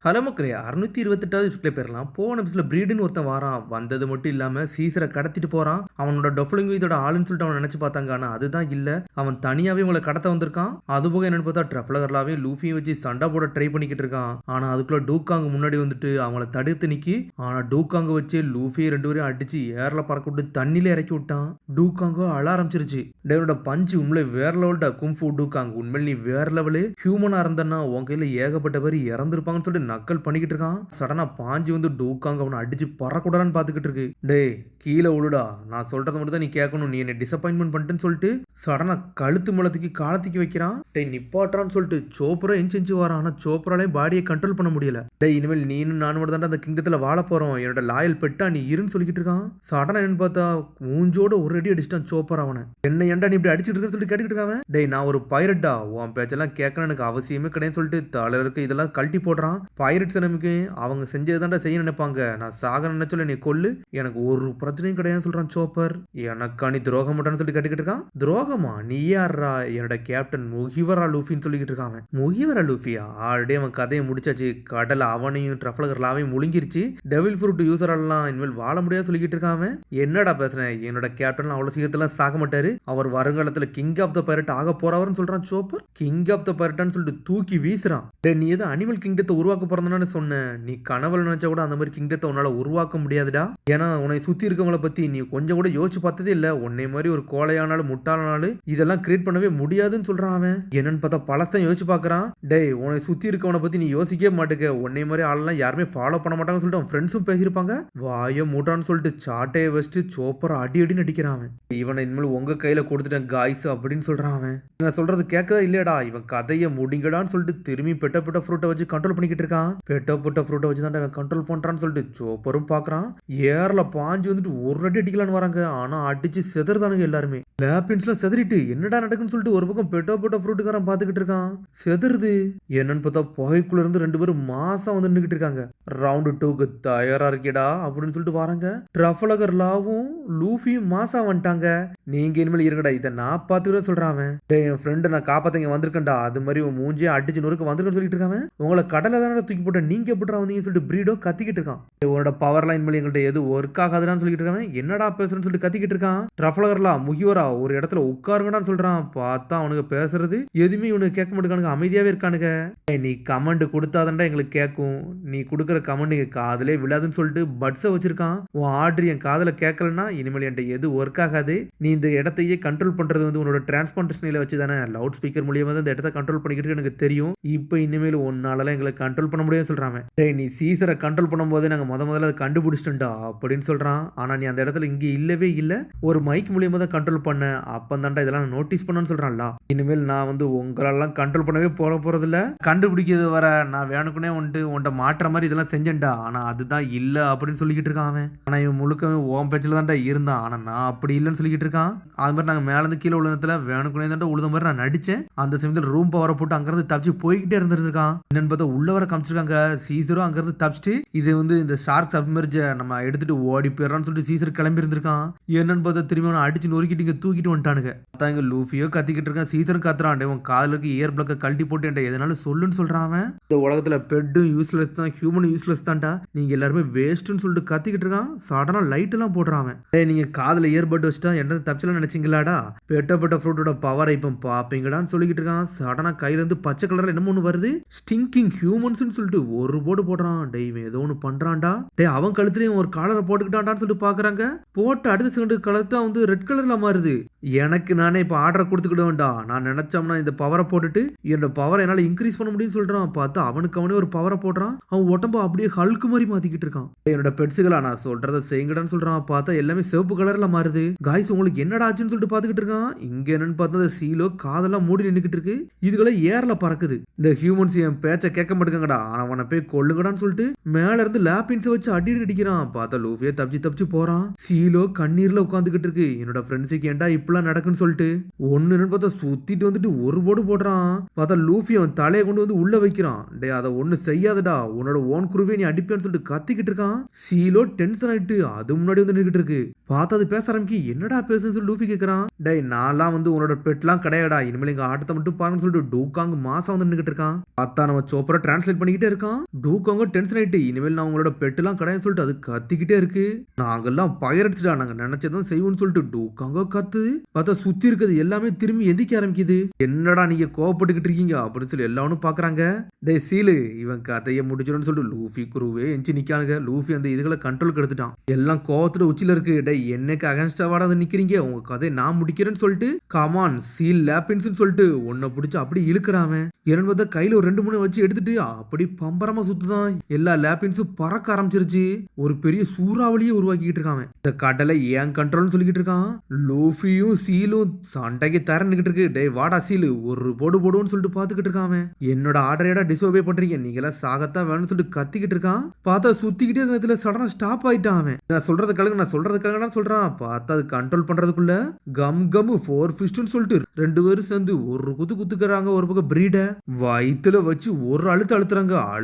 Hello மக்களே 628வது எபிசோட்ல போயிரலாம். போன எபிசோட்ல பிரீடுன்னு ஒருத்தன் வாரான். வந்தது மட்டும் இல்லாம சீசரை கடத்திட்டு போறான். அவனோட டொஃபலிங் இதோட ஆளுன்னு சொல்லிட்டு அவன் நினைச்சு பார்த்தாங்க. ஆனா அதுதான் இல்ல. அவன் தனியாவே உங்களை கடத்த வந்திருக்கான். அதுபோக என்னன்னு பார்த்தா ட்ரஃப்லகர்லாவே லூஃபியும் வச்சு சண்டை போட ட்ரை பண்ணிக்கிட்டு இருக்கான். ஆனா அதுக்குள்ள டூக்காங் முன்னாடி வந்துட்டு அவங்கள தடுத்து நிக்கி. ஆனா டூக்காங்க வச்சு லூஃபி ரெண்டு பேரும் அடிச்சு ஏர்ல பறக்க விட்டு தண்ணியில இறக்கி விட்டான். டூக்காங்கோ அழ ஆரம்பிச்சிருச்சு. டேவோட பஞ்சு உண்மையிலே வேற லெவல்டா கும்ஃபு டூக்காங். உண்மையில நீ வேற லெவலு. ஹியூமனா இருந்தன்னா உன் கையில ஏகப்பட்ட பேர் இறந்துருப்பாங்கன்னு சொல்லிட்டு நக்கல் பண்ணிக்கிட்டு இருக்கான். சடனா பாஞ்சு வந்து டூக்காங்க அவனை அடிச்சு பறக்கூடான்னு பாத்துக்கிட்டு இருக்கு. டே கீழே உழுடா, நான் சொல்றதை மட்டும் தான் நீ கேட்கணும், நீ என்ன டிசப்பாயின்மெண்ட் பண்ணிட்டேன்னு சொல்லிட்டு சடனா கழுத்து முளத்துக்கு காலத்துக்கு வைக்கிறான். டே நிப்பாட்டான்னு சொல்லிட்டு சோப்ரா எஞ்சி வரான். ஆனா சோப்ராலையும் பாடியை கண்ட்ரோல் பண்ண முடியல. டே இனிமேல் நீனும் நானும் மட்டும் தான் அந்த கிங்டத்துல வாழ போறோம், என்னோட லாயல் பெட்டா நீ இருன்னு சொல்லிக்கிட்டு இருக்கான். சடனா என்னன்னு பார்த்தா மூஞ்சோட ஒரு அடி அடிச்சிட்டான் சோப்ரா அவனை. என்ன ஏன்டா நீ இப்படி அடிச்சுட்டு இருக்குன்னு சொல்லிட்டு கேட்டுக்கிட்டு இருக்கான். டே நான் ஒரு பைரட்டா, உன் பேச்செல்லாம் கேட்கணும் எனக்கு அவசியமே கிடையாது சொல்லிட்டு தலைவருக்கு இதெல்லாம் கழட்டி போடுறான். பைரட்ஸ் நமக்கு அவங்க செஞ்சதுதான்டா செய்ய நினைப்பாங்க, நான் சாக நினைச்சல நீ கொல்லு, எனக்கு ஒரு பிரச்சனையும் கிடையாது சொல்றான் சோப்பர். எனக்கா நீ துரோகம் மட்டும்னு சொல்லி கேட்டுக்கிட்டு இருக்கான். துரோகமா? நீ யாரா? என்னோட கேப்டன் முகிவரா லூஃபின்னு சொல்லிக்கிட்டு இருக்காங்க. முகிவரா லூஃபியா? ஆல்ரெடி அவன் கதையை முடிச்சாச்சு. கடல் அவனையும் ட்ரஃப்லகர்லாவையும் முழுங்கிருச்சு. டெவில் ஃப்ரூட் யூசர் எல்லாம் இனிமேல் வாழ முடியாது சொல்லிக்கிட்டு இருக்காங்க. என்னடா பேசுறேன், என்னோட கேப்டன் அவ்வளவு சீக்கிரத்துல சாக மாட்டாரு, அவர் வருங்காலத்துல கிங் ஆஃப் த பைரட் ஆக போறவர்னு சொல்றான் சோப்பர். கிங் ஆஃப் த பைரட்னு சொல்லிட்டு தூக்கி வீசுறான். நீ ஏதோ அனிமல் கிங்டத்தை உருவாக்க பிறந்தனான்னு சொன்ன, நீ கனவுல நினைச்சா கூட அந்த மாதிரி கிங்டத்தை உன்னால உருவாக்க முடியாதுடா. ஏன்னா உன்னை சுத்தி இருக்கவங்கள பத்தி நீ கொஞ்சம் கூட யோசிச்சு பார்த்ததே இல்ல. உன்னை மாதிரி ஒரு கோழையானாலும் முட்டாளானாலும் இதெல்லாம் கிரியேட் பண்ணவே முடியாதுன்னு சொல்றான் அவன். என்னன்னு பார்த்தா பழசம் யோசிச்சு பாக்குறான். டேய் உன்னை சுத்தி இருக்கவனை பத்தி நீ யோசிக்கவே மாட்டேங்க, உன்னை மாதிரி ஆளெல்லாம் யாருமே ஃபாலோ பண்ண மாட்டாங்கன்னு சொல்லிட்டு அவன் ஃப்ரெண்ட்ஸும் பேசியிருப்பாங்க. வாய மூட்டான்னு சொல்லிட்டு சாட்டையை வச்சுட்டு சோப்பர் அடி அடின்னு அடிக்கிறான் அவன். இவனை இனிமேல் உங்க கையில கொடுத்துட்டேன் காய்ஸ் அப்படின்னு சொல்றான் அவன். நான் சொல்றது கேட்கதா இல்லையடா, இவன் கதையை முடிங்கடான்னு சொல்லிட்டு திரும்பி பெட்ட ஃப்ரூட்டை வச்சு கண்ட்ரோல் பண்ணிக்கிட்டு இருக்கான். பெட்ட ஃப்ரூட்டை வச்சு தான் கண்ட்ரோல் பண்றான்னு சொல்லிட்டு சோப்பரும் பாக்குறான். ஏர்ல பாஞ்சு வந்துட்டு ஒரு அடி அடிக்கலான்னு வராங்க. ஆனா அடிச்சு செதறதானுங்க எல்லாருமே. லேப்பின்ஸ்ல செதறிட்டு என்னடா நடக்குன்னு சொல்லிட்டு ஒரு பக்கம் பெட்ட ஃப்ரூட்டுக்காரன் பாத்துக்கிட்டு இருக்கான். செதறுது. என்னன்னு பார்த்தா புகைக்குள்ள இருந்து ரெண்டு பேரும் மாசம் வந்து நின்றுகிட்டு இருக்காங்க. ரவுண்டு 2க்கு தயாரா இருக்கேடா அப்படின்னு சொல்லிட்டு வராங்க. ட்ரஃப்லகர் லாவும் லூஃபியும் மாசா வந்துட்டாங்க. நீங்க இனிமேல் இருக்கடா, இதை நான் பாத்துக்கிட்ட சொல்றான். என் ஃப்ரெண்டு நான் காப்பாத்தங்க வந்திருக்கேன்டா, அது மாதிரி உன் மூஞ்சியை அடிச்சு நொறுக்க வந்திருக்கேன்னு சொல்லிட்டு இருக்காங்க. உங்களை கடலை தானே தூக்கி போட்ட, நீங்க எப்படா வந்தீங்கன்னு சொல்லிட்டு பிரீடோ கத்திக்கிட்டு இருக்கான். உன்னோட பவர் லைன் மேலே எங்கள்கிட்ட எது ஒர்க் ஆகாதுன்னு சொல்லிட்டு இருக்காங்க. என்னடா பேசுறேன்னு சொல்லிட்டு கத்திக்கிட்டு இருக்கான். ட்ரஃப்லகர்லாம் முகிவரா ஒரு இடத்துல உட்காருங்கடான்னு சொல்றான். பார்த்தா அவனுக்கு பேசுறது எதுவுமே இவனுக்கு கேட்க மாட்டேங்கானுங்க, அமைதியாவே இருக்கானுங்க. நீ கமெண்ட் கொடுத்தாதான்டா எங்களுக்கு கேட்கும், நீ கொடுக்குற கமெண்ட் எங்க காதலே விழாதுன்னு சொல்லிட்டு பட்ஸை வச்சிருக்கான். உன் ஆர்டர் என் காதல கேட்கலன்னா இனிமேல் என்கிட்ட எது ஒர்க் ஆகாது. நீ இந்த இடத்தையே கண்ட்ரோல் பண்றது வந்து உன்னோட டிரான்ஸ்பாண்டேஷனில் வச்சு தானே, லவுட் ஸ்பீக்கர் மூலியமா தான் இந்த இடத்த கண்ட்ரோல் பண்ணிக்கிட்டு எனக்கு தெரியும். இப்போ இனிமேல் ஒன்னால எங்களை கண்ட்ரோல் பண்ண முடியாது சொல்றாங்க. நீ சீசரை கண்ட்ரோல் பண்ணும்போதே நாங்க முதல்ல அதை கண்டுபிடிச்சிட்டோம்டா அப்படின்னு சொல்றான். ஆனா நீ அந்த இடத்துல இங்க இல்லவே இல்ல, ஒரு மைக் மூலியமா தான் கண்ட்ரோல் பண்ண, அப்பந்தாண்டா இதெல்லாம் நோட்டீஸ் பண்ணு சொல்றான்ல. இனிமேல் நான் வந்து உங்களெல்லாம் கண்ட்ரோல் பண்ணவே போறது இல்ல, கண்டுபிடிக்கிறது வர நான் வேணுக்குனே உன்ட்ட மாற்ற மாதிரி இதெல்லாம் செஞ்சேன்டா, ஆனா அதுதான் இல்ல அப்படின்னு சொல்லிக்கிட்டு இருக்கான் அவன். ஆனா இவன் முழுக்கவே ஓம் பேச்சில் தான்டா இருந்தான், ஆனா நான் அப்படி இல்லைன்னு சொல்லிக்கிட்டு இருக்கான். அது மாதிரி நாங்க மேல இருந்து கீழே உள்ள வேணுக்குனே தான்டா உழுத மாதிரி நான் நடிச்சேன். அந்த சமயத்தில் ரூம் பவரை போட்டு அங்கிருந்து தப்பிச்சு போய்கிட்டே இருந்திருக்கான். என்னன்னு பார்த்தா உள்ள வர காமிச்சிருக்காங்க. சீசரும் அங்கிருந்து தப்பிச்சுட்டு இது வந்து இந்த ஷார்க் சப்மர்ஜ நம்ம எடுத்துட்டு ஓடி போயிடறான்னு சொல்லிட்டு சீசர் கிளம்பி இருந்திருக்கான். என்னன்னு பார்த்தா திரும்பி அவனை அடிச்சு நொறுக்கிட்டு இங்க தூக்கிட்டு வந்துட்டானுங்க. இங்க லூஃபியோ கத்திக்கிட்டு இருக்கான், சீசரும் கத்துறான். உன் காதலுக்கு இயர் பிளக்க கழட்டி போட்டு எதனால சொல்லுன்னு சொல்றான் அவன். இந்த உலகத்துல பெட்டும் யூஸ்லெஸ் தான், ஹியூமனும் யூஸ்லெஸ் தான்டா, நீங்க எல்லாருமே வேஸ்ட்னு சொல்லிட்டு கத்திக்கிட்டு இருக்கான். சடனா லைட் எல்லாம் போடுறான் அவன். நீங்க காதல இயர்பட் வச்சுட்டா என்ன தப்பிச்சலாம் நினைச்சீங்களாடா, பெட்ட ஃப்ரூட்டோட பவரை இப்போ பாப்பீங்கடான்னு சொல்லிக்கிட்டு இருக்கான். சடனா கையில இருந்து பச்சை கலர்ல என்னமோ ஒன்று வருது. ஸ்டிங்கிங் ஹியூமன்ஸ் சொல்லிட்டு ஒரு போர்டு போடுறான். டெய்வ் ஏதோ ஒன்று பண்றான்டா. அவன் கழுத்துலயும் ஒரு காலரை போட்டுக்கிட்டான்டான்னு சொல்லிட்டு பாக்குறாங்க. போட்டு அடுத்த செகண்ட் கழுத்தா வந்து ரெட் கலர்ல மாறுது. எனக்கு நானே இப்ப ஆர்டர் கொடுத்துக்கிடுவேன்டா, நான் நினைச்சோம்னா இந்த பவரை போட்டுட்டு என்னோட பவரை என்னால இன்க்ரீஸ் பண்ண முடியும்னு சொல்றான். பார்த்தா அவனுக்கு அவனே ஒரு பவரை போடுறான். அவன் உடம்பு அப்படியே ஹல்க்கு மாதிரி மாத்திக்கிட்டு இருக்கான். என்னோட பெட்ஸுகளா நான் சொல்றதை செய்யுங்கடான்னு சொல்றான். பார்த்தா எல்லாமே சிவப்பு கலர்ல மாறுது. காய்ஸ் உங்களுக்கு என்னடா ஆச்சுன்னு சொல்லிட்டு பாத்துக்கிட்டு இருக்கான். இங்க என்னன்னு பார்த்தா சீலோ காதெல்லாம் மூடி நின்றுகிட்டு இருக்கு. இதுகளை ஏர்ல பறக்குது. இந்த ஹியூமன்ஸ் என் பேச்ச கேட்க மாட்டேங்கடா, அவனை போய் கொள்ளுங்கடான்னு சொல்லிட்டு மேல இருந்து லேப்பின்ஸை வச்சு அடி அடிக்கிறான். பார்த்தா லூஃபியா தப்பிச்சு போறான். சீலோ கண்ணீர்ல உட்காந்துக்கிட்டு இருக்கு. என்னோட ஃப்ரெண்ட்ஸுக்கு ஏன்டா இப்பெல்லாம் நடக்குன்னு சொல்லிட்டு ஒன்னு பார்த்தா சுத்திட்டு வந்துட்டு ஒரு போர்டு போடுறான். பார்த்தா லூஃபி அவன் தலையை கொண்டு வந்து உள்ள வைக்கிறான். டே அதை ஒண்ணு செய்யாதடா, உன்னோட ஓன் குருவே நீ அடிப்பேன்னு சொல்லிட்டு கத்திக்கிட்டு இருக்கான். சீலோ டென்ஷன் ஆயிட்டு அது முன்னாடி வந்து நின்றுகிட்டு இருக்கு. பார்த்தா அது பேச ஆரம்பிக்கி. என்னடா பேசுன்னு அப்படின்னு சொல்லி லூஃபி கேட்கறான். டேய் நான்லாம் வந்து உன்னோட பெட்லாம் கிடையாடா, இனிமேல் எங்க ஆட்டத்தை மட்டும் பாருன்னு சொல்லிட்டு டூகாங் மாசம் வந்து நின்னுகிட்டு இருக்கான். பார்த்தா நம்ம சோப்பரை டிரான்ஸ்லேட் பண்ணிக்கிட்டே இருக்கான். டூகாங்க டென்ஷன் ஆயிட்டு இனிமேல் நான் உங்களோட பெட்டுலாம் கிடையாது சொல்லிட்டு அது கத்திக்கிட்டே இருக்கு. நாங்கெல்லாம் பைரட்ஸ்டா, நாங்க நினைச்சதான் செய்வோம்னு சொல்லிட்டு டூகாங்க கத்து. பார்த்தா சுத்தி இருக்கிறது எல்லாமே திரும்பி எந்திக்க ஆரம்பிக்குது. என்னடா நீங்க கோவப்பட்டுக்கிட்டு இருக்கீங்க அப்படின்னு சொல்லி எல்லாரும் பாக்குறாங்க. டேய் சீலு, இவன் கதையை முடிச்சிடும்னு சொல்லிட்டு லூஃபி குருவே எஞ்சி நிக்கானுங்க. லூஃபி அந்த இதுகளை கண்ட்ரோல் எடுத்துட்டான். எல்லாம் கோவத்துல உச்சில இருக்கு. டேய் என்னைக்கு அகன்ஸ்டாவாட நிக்கிறீங்க, உங்க கதையை நான் முடிக்கிறேன்னு சொல்லிட்டு கமான் சீல் லேப்பின்ஸ் சொல்லிட்டு உன்னை பிடிச்சி அப்படி இழுக்கிறான். இரண்டு பார்த்தா கையில ஒரு 2-3 வச்சு எடுத்துட்டு அப்படி பம்பரமா சுத்துதான். எல்லா லேப்பின்ஸும் பறக்க ஆரம்பிச்சிருச்சு. ஒரு பெரிய சூறாவளியை உருவாக்கிட்டு இருக்கான். இந்த கடலை ஏன் கண்ட்ரோல்னு சொல்லிக்கிட்டு இருக்கான். லூஃபியும் சீலும் சண்டைக்கு தரன்னுகிட்டு இருக்கு. டேய் வாடா சீலு, ஒரு போடு போடுவோன்னு சொல்லிட்டு பாத்துக்கிட்டு இருக்கான். என்னோட ஆர்டரேடா டிஸ்ஓபே பண்றீங்க, நீங்களா சாகத்தான் வேணும்னு சொல்லிட்டு கத்திக்கிட்டு இருக்கான். பார்த்தா சுத்திக்கிட்டே நேரத்துல சடனா ஸ்டாப் ஆயிட்டான். நான் சொல்றது கலங்க, நான் சொல்றது கலங்க சொல்றான். பார்த்தா அது கண்ட்ரோல் பண்றதுக்குள்ள கம் கம் 4 ஃபிஸ்ட்னு சொல்லிட்டு 2 பேரும் சேர்ந்து ஒரு குத்துக்கிறாங்க. ஒரு பக்கம் பிரீட வயித்துல வச்சு ஒரு அழுத்துறாங்க.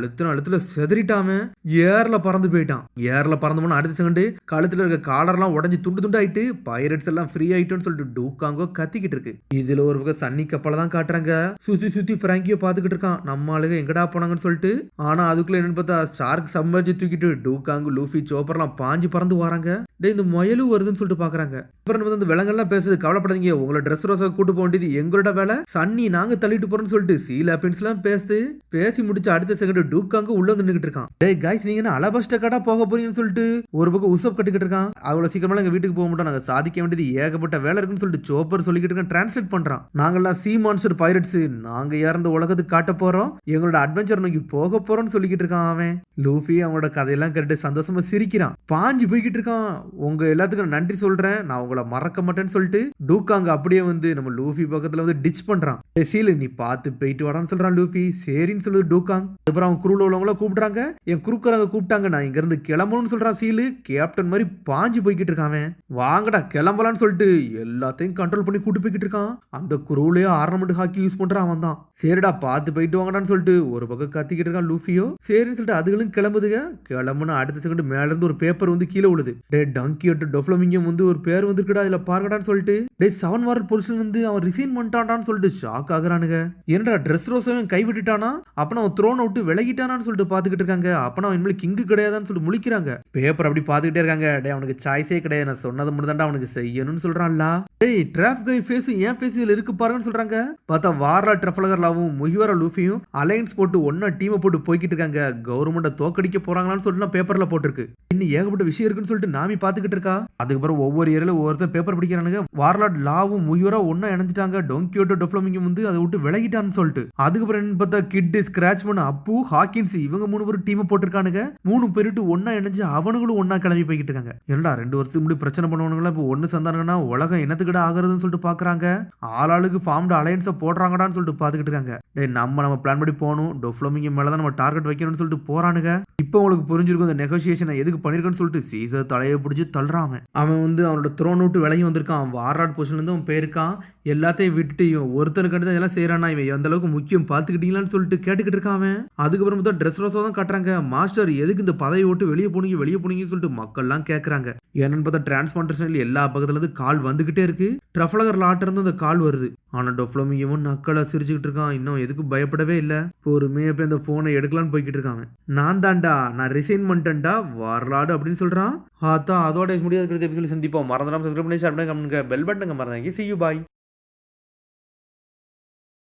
அழுத்துல செதறிட்டாம ஏர்ல பறந்து போயிட்டான். ஏர்ல பறந்தவன அடுத்த செகண்ட் கழுத்துல இருக்க காலர்லாம் உடஞ்சி துண்டு துண்டு ஆயிட்டு பைரட்ஸ் எல்லாம் ஃப்ரீ ஆயிட்டோன்னு சொல்லிட்டு டூகாங்கோ கத்திக்கிட்டு இருக்கு. இதுல ஒரு பக்கம் சன்னி கப்பலை தான் காட்டுறாங்க. சுத்தி பிராங்கியோ பாத்துக்கிட்டு இருக்கான். நம்ம ஆளுங்க எங்கடா போனாங்கன்னு சொல்லிட்டு. ஆனா அதுக்குள்ள என்னன்னு பார்த்தா ஷார்க் சம்மர்ஜி தூக்கிட்டு டூகாங் லூஃபி சோப்பர்லாம் பாஞ்சு பறந்து வராங்க. இந்த முயலும் வருதுன்னு சொல்லிட்டு பாக்குறாங்க. அப்புறம் வந்து விலங்கெல்லாம் பேசுது, கவலைப்படாதீங்க, உங்களோட ட்ரெஸ் ரோஸை கூட்டு போக வேண்டியது எங்களோட வேலை, சன்னி நாங்க தள்ளிட்டு போறோம்னு சொல்லிட்டு சீலாப்பின்ஸ் எல்லாம் பேசி முடிச்சு அடுத்த செகண்ட் டூக்காங்க உள்ள வந்து நின்னுட்டு இருக்கான். டேய் கைஸ், நீங்க என்ன அலபஸ்டக்காடா போக போறீங்கன்னு சொல்லிட்டு ஒரு பக்கம் உசப் கட்டிக்கிட்டு இருக்கான். அவ்வளவு சீக்கிரமா எங்க வீட்டுக்கு போக மாட்டோம், நாங்க சாதிக்க வேண்டியது ஏகப்பட்ட வேலை இருக்குன்னு சொல்லிட்டு சோப்பர் சொல்லிக்கிட்டு இருக்கான். டிரான்ஸ்லேட் பண்றான். நாங்கெல்லாம் சி மான்ஸ்டர் பைரட்ஸ், நாங்க இறந்த உலகத்துக்கு காட்ட போறோம், எங்களோட அட்வென்ச்சர் நோக்கி போக போறோம்னு சொல்லிக்கிட்டு இருக்கான். அவன் லூஃபி அவங்களோட கதையெல்லாம் கேட்டு சந்தோஷமா சிரிக்கிறான். பாஞ்சு போய்கிட்டு இருக்கான். உங்க எல்லாத்துக்கும் நன்றி சொல்றேன், நான் உங்களை மறக்க மாட்டேன்னு சொல்லிட்டு டூக்காங்க அப்படியே வந்து நம்ம லூஃபி பக்கத்துல வந்து டிச் பண்றான். சீலு நீ பார்த்து போயிட்டு வாடான்னு சொல்றான் லூஃபி. சரின்னு சொல்லுது டூக்காங். அதுக்கப்புறம் அவன் குரூல உள்ளவங்கள கூப்பிடுறாங்க. என் குறுக்கறாங்க கூப்பிட்டாங்க, நான் இங்க இருந்து கிளம்பணும்னு சொல்றான் சீலு. கேப்டன் மாதிரி பாஞ்சு போய்கிட்டு இருக்கான். வாங்கடா கிளம்பலான்னு சொல்லிட்டு எல்லாத்தையும் கண்ட்ரோல் பண்ணி கூட்டு போய்கிட்டு இருக்கான். அந்த குரூலே ஆர்னமெண்ட் ஹாக்கி யூஸ் பண்றான் அவன் தான். சரிடா பார்த்து போயிட்டு வாங்கடான்னு சொல்லிட்டு ஒரு பக்கம் கத்திக்கிட்டு இருக்கான் லூஃபியோ. சரின்னு சொல்லிட்டு அதுகளும் கிளம்புதுங்க. கிளம்புனா அடுத்த செகண்ட் மேல இருந்து ஒரு பேப்பர் வந்து கீழே விழுது. டே டங்கியோட்டு டொஃப்ளமிங்கம் வந்து ஒரு பேர் வந்துருக்குடா, இதுல பார்க்கடான்னு சொல்லிட்டு டே 7 வாரர் பொசிஷன் வந்து அவன் ரிசைன் பண்ணிட்டான்டான்னு சொல்லிட்டு ஷாக் ஆகுறானுங்க. என்னடா ட்ரெஸ் ரோஸையும் கைவிட்டுட்டானா, அப்ப அவன் த்ரோன் அவுட் விலகிட்டானான்னு சொல்லிட்டு பாத்துக்கிட்டு இருக்காங்க. அப்ப அவன் இனிமேல் கிங்கு கிடையாதான்னு சொல்லிட்டு முழிக்கிறாங்க. பேப்பர் அப்படி பாத்துக்கிட்டே இருக்காங்க. டே அவனுக்கு சாய்ஸே கிடையாது, நான் சொன்னது மட்டும் தான்டா அவனுக்கு செய்யணும்னு சொல்றான்ல. டேய் டிராஃப் கை ஃபேஸ் ஏன் ஃபேஸ் இதுல இருக்கு பாருங்கன்னு சொல்றாங்க. பார்த்தா வாரா ட்ரஃபலகர்லாவும் முகிவரா லூஃபியும் அலையன்ஸ் போட்டு ஒன்னா டீமை போட்டு போய்கிட்டு இருக்காங்க. கவர்மெண்ட்டை தோக்கடிக்க போறாங்களான்னு சொல்லிட்டு பேப்பர்ல போட்டிருக்கு. இன்னும் ஏகப்பட்ட விஷயம் இருக்குன்னு சொல்லிட்டு நாமி பாத்துக்கிட்டு இருக்கா. அதுக்கப்புறம் ஒவ்வொரு ஏரியால ஒவ்வொருத்தர் பேப்பர் படிக்கிறானுங்க. வார்லாட் லாவும் முகிவரா ஒன்னா இணைஞ்சிட்டாங்க. டொங்கியோட்டோ டொஃப்ளமிங்கம் வந்து அதை விட்டு விலகிட்டான்னு சொல்லிட்டு. அதுக்கப்புறம் என்ன பார்த்தா கிட் ஸ்கிராச் பண்ண அப்பு ஹாக்கின்ஸ் இவங்க 3 பேரும் டீமை போட்டிருக்கானுங்க. 3 பேருட்டு ஒன்னா இணைஞ்சு அவனுங்களும் ஒன்னா கிளம்பி போய்கிட்டு இருக்காங்க. என்னடா 2 வருஷத்துக்கு முன்னாடி பிரச்சனை பண்ணுவானுங்களா இப்போ ஒன்னு சந்தானுங்கன்னா உலகம் என்னத்துக்கிட்ட ஆகுறதுன்னு சொல்லிட்டு பாக்குறாங்க. ஆளாளுக்கு ஃபார்ம்டு அலையன்ஸை போடுறாங்கடான்னு சொல்லிட்டு பாத்துக்கிட்டு இருக்காங்க. நம்ம பிளான் படி போகணும், டொஃப்ளமிங்கம் மேலதான் நம்ம டார்கெட் வைக்கணும்னு சொல்லிட்டு போறானுங்க. இப்போ உங்களுக்கு புரிஞ்சிருக்கும் இந்த நெகோசியேஷனை எதுக்கு பண்ணிருக்கேன்னு சொல்லிட்டு சீசர் தலையை பிடிச்சி தள்ளுறான். அவன் வந்து அவனோட த்ரோன் விட்டு விலகி வந்திருக்கான். வார்லாட் பொசிஷன்ல இருந்து அவன் போயிருக்கான். எல்லாத்தையும் விட்டுட்டு இவன் ஒருத்தனுக்கு தான் இதெல்லாம் செய்யறானா, இவன் எந்த அளவுக்கு முக்கியம் பாத்துக்கிட்டீங்களான்னு சொல்லிட்டு கேட்டுக்கிட்டு இருக்கான். அதுக்கப்புறம் தான் ட்ரெஸ் ரோஸா தான் காட்டுறாங்க. மாஸ்டர் எதுக்கு இந்த பதவி விட்டு வெளியே போனீங்கன்னு சொல்லிட்டு மக்கள்லாம் கேட்கறாங்க. என்னன்னு பார்த்தா டிரான்ஸ்பாண்டேஷன்ல எல்லா பக்கத்துல இருந்து கால் வந்துகிட்டே இருக்கு. ட்ரஃபலகர் லாட் இருந்து அந்த கால் வருது. ஆனா டொஃப்ளமிங்கவும் நக்கலா சிரிச்சுக்கிட்டு இருக்கான். இன்னும் எதுக்கு பயப்படவே இல்லை. பொறுமையா போய் அந்த போனை எடுக்கலான்னு போய்கிட்டு இருக்காங்க. நான் தான்டா, நான் ரிசைன் பண்ணிட்டேன்டா வார்லாடு அப்படின்னு சொல்றான். அதோட முடியாது சந்திப்போம். மறந்துடாம சப்ஸ்கிரைப் பண்ணி ஷேர் பண்ணுங்க, பெல் பட்டனுங்க மறந்தாங்க. See you, bye.